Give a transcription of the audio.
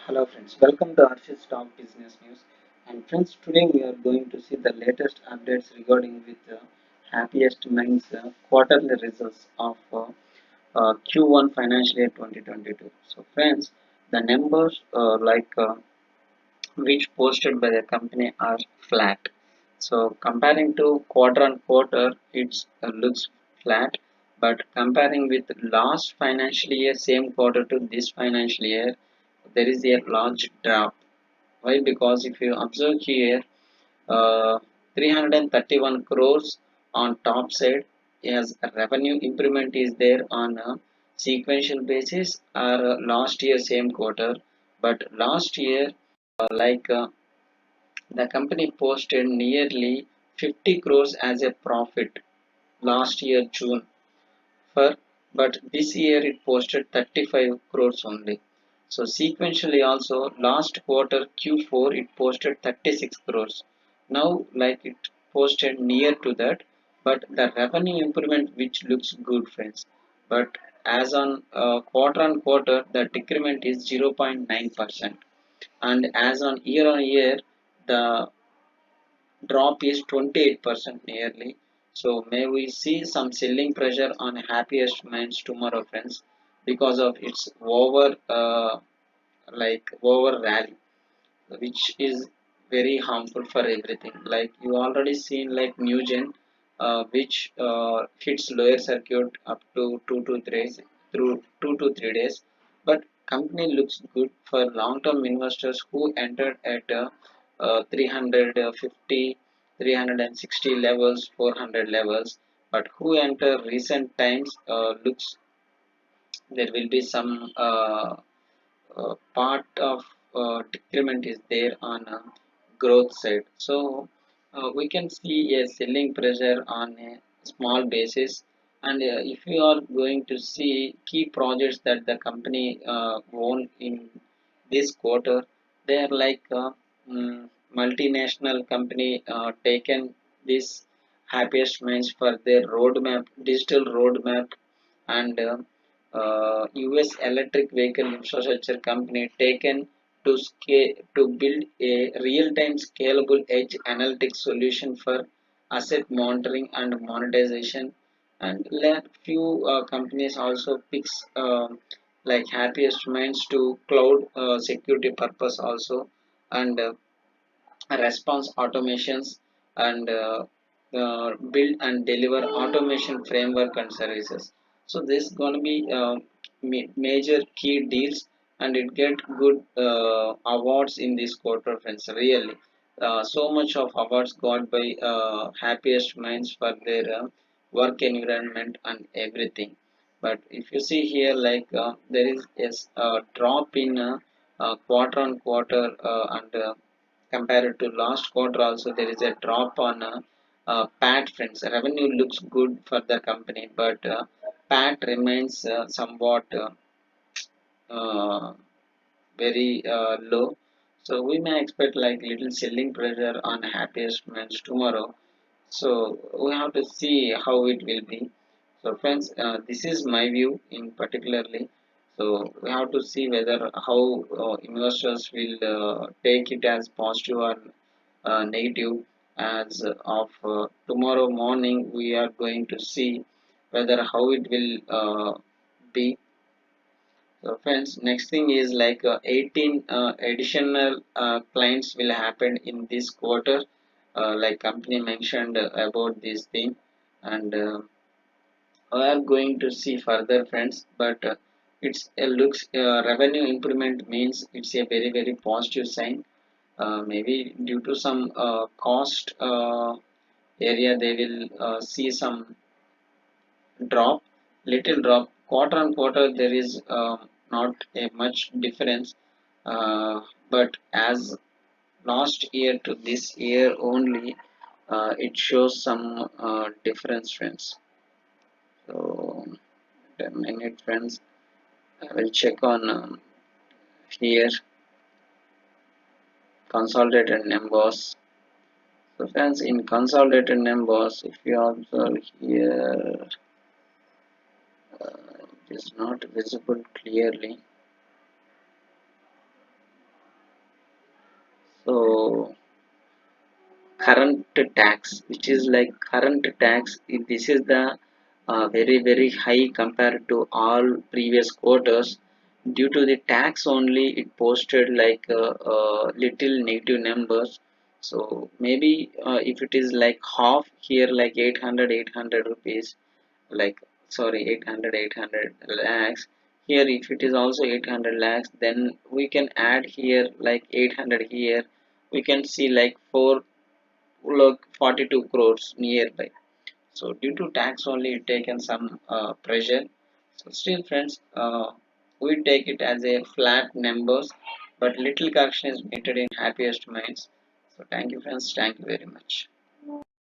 Hello friends, welcome to Arsh's Talk Business News. And friends, today we are going to see the latest updates regarding with the Happiest Minds quarterly results of Q1 financial year 2022. So friends, the numbers which posted by the company are flat. So comparing to quarter on quarter, it looks flat. But comparing with last financial year, same quarter to this financial year, there is a large drop. Why? Because if you observe here, uh, 331 crores on top side as a revenue improvement is there on a sequential basis or last year same quarter. But last year, like the company posted nearly 50 crores as a profit last year June for, but this year it posted 35 crores only. So sequentially also last quarter Q4 it posted 36 crores. Now like it posted near to that, but the revenue improvement which looks good friends. But as on quarter the decrement is 0.9%, and as on year the drop is 28% nearly. So may we see some selling pressure on Happiest Minds tomorrow, friends, because of its over rally, which is very harmful for everything. Like you already seen like Newgen, which hits lower circuit up to 2 to 3 days through 2 to 3 days, but company looks good for long-term investors who entered at 350, 360 levels, 400 levels, but who enter recent times looks there will be some part of decrement is there on growth side. So we can see a selling pressure on a small basis. And if you are going to see key projects that the company won in this quarter, they are like multinational company taken this Happiest Minds for their roadmap, digital roadmap, and US electric vehicle infrastructure company taken to scale to build a real-time scalable edge analytics solution for asset monitoring and monetization. And let few companies also picks like Happiest Minds to cloud security purpose also, and response automations, and build and deliver automation framework and services. So this is going to be major key deals, and it get good awards in this quarter, friends. Really, so much of awards got by Happiest Minds for their work environment and everything. But if you see here, like there is a drop in quarter on quarter, and compared to last quarter also there is a drop on PAT, friends. Revenue looks good for the company, but PAT remains somewhat uh, very low. So we may expect like little selling pressure on Happiest Minds tomorrow. So we have to see how it will be. So friends, this is my view in particularly. So we have to see whether how investors will take it as positive or negative. As of tomorrow morning, we are going to see whether how it will be. So friends, next thing is like 18 additional clients will happen in this quarter. Like company mentioned about this thing, and we are going to see further, friends. But it's a looks revenue improvement means it's a very positive sign. Maybe due to some cost area, they will see some drop, little drop. Quarter on quarter there is not a much difference, but as last year to this year only, it shows some difference, friends. So a minute, friends, I will check on here consolidated numbers. So friends, in consolidated numbers, if you observe here, it is not visible clearly. So current tax, which is like current tax, this is the very high compared to all previous quarters. Due to the tax only, it posted like little negative numbers. So maybe if it is like half here, like 800 rupees, like sorry, 800 lakhs, here if it is also 800 lakhs, then we can add here like 800 here, we can see like 4 look 42 crores nearby. So due to tax only it taken some pressure. So still friends, we take it as a flat numbers, but little correction is needed in happiest minds. So thank you friends, thank you very much.